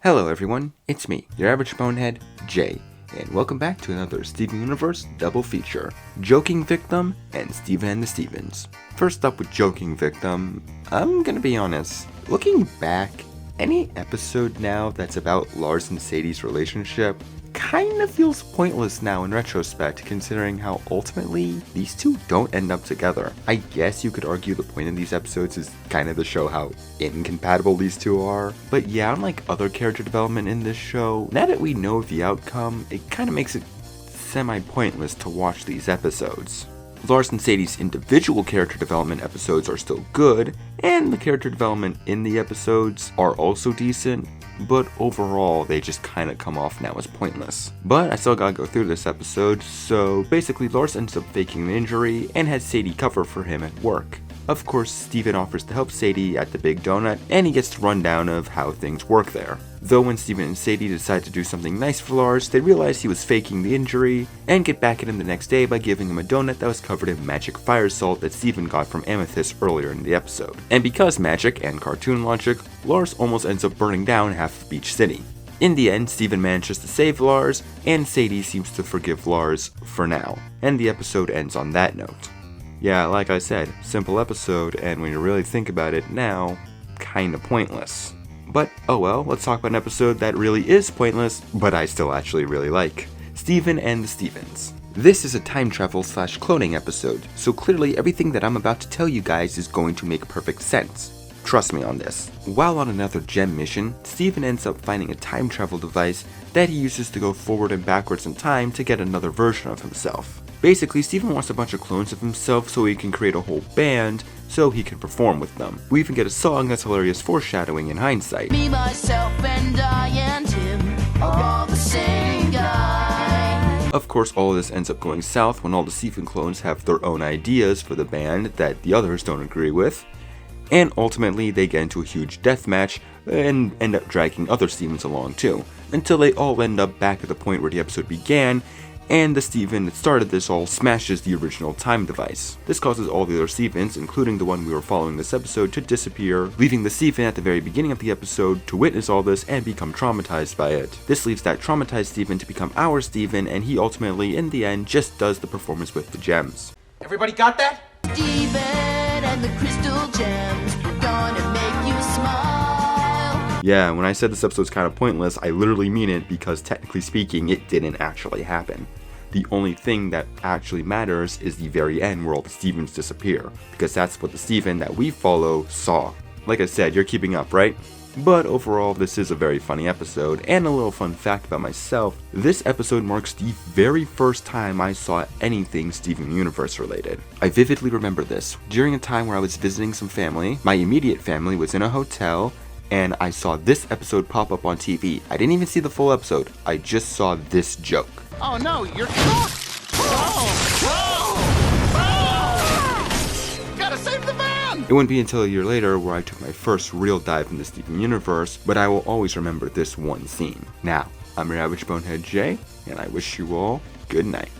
Hello everyone, it's me, your average bonehead, Jay, and welcome back to another Steven Universe double feature, Joking Victim and Steven and the Stevens. First up with Joking Victim, I'm gonna be honest, looking back, any episode now that's about Lars and Sadie's relationship kind of feels pointless now in retrospect, considering how ultimately these two don't end up together. I guess you could argue the point of these episodes is kind of to show how incompatible these two are, but yeah, unlike other character development in this show, now that we know the outcome, it kind of makes it semi-pointless to watch these episodes. Lars and Sadie's individual character development episodes are still good, and the character development in the episodes are also decent, but overall they just kinda come off now as pointless. But I still gotta go through this episode, so basically Lars ends up faking an injury and has Sadie cover for him at work. Of course, Steven offers to help Sadie at the Big Donut, and he gets the rundown of how things work there. Though when Steven and Sadie decide to do something nice for Lars, they realize he was faking the injury, and get back at him the next day by giving him a donut that was covered in magic fire salt that Steven got from Amethyst earlier in the episode. And because magic and cartoon logic, Lars almost ends up burning down half of Beach City. In the end, Steven manages to save Lars, and Sadie seems to forgive Lars for now, and the episode ends on that note. Yeah, like I said, simple episode, and when you really think about it now, kinda pointless. But oh well, let's talk about an episode that really is pointless, but I still actually really like. Steven and the Stevens. This is a time travel / cloning episode, so clearly everything that I'm about to tell you guys is going to make perfect sense. Trust me on this. While on another gem mission, Steven ends up finding a time travel device that he uses to go forward and backwards in time to get another version of himself. Basically, Steven wants a bunch of clones of himself so he can create a whole band so he can perform with them. We even get a song that's hilarious foreshadowing in hindsight. Me, myself, and I and him are all the same guy. Of course, all of this ends up going south when all the Steven clones have their own ideas for the band that the others don't agree with. And ultimately, they get into a huge death match and end up dragging other Stevens along too, until they all end up back at the point where the episode began, and the Steven that started this all smashes the original time device. This causes all the other Stevens, including the one we were following this episode, to disappear, leaving the Steven at the very beginning of the episode to witness all this and become traumatized by it. This leaves that traumatized Steven to become our Steven, and he ultimately, in the end, just does the performance with the gems. Everybody got that? Steven and the crystal gems, we're gonna make you smile. Yeah, when I said this episode's kind of pointless, I literally mean it because technically speaking, it didn't actually happen. The only thing that actually matters is the very end where all the Stevens disappear, because that's what the Steven that we follow saw. Like I said, you're keeping up, right? But overall, this is a very funny episode, and a little fun fact about myself, this episode marks the very first time I saw anything Steven Universe related. I vividly remember this. During a time where I was visiting some family, my immediate family was in a hotel, and I saw this episode pop up on TV. I didn't even see the full episode, I just saw this joke. Oh no, you're cooked! Gotta save the van! It wouldn't be until a year later where I took my first real dive in the Steven Universe, but I will always remember this one scene. Now, I'm your average bonehead Jay, and I wish you all good night.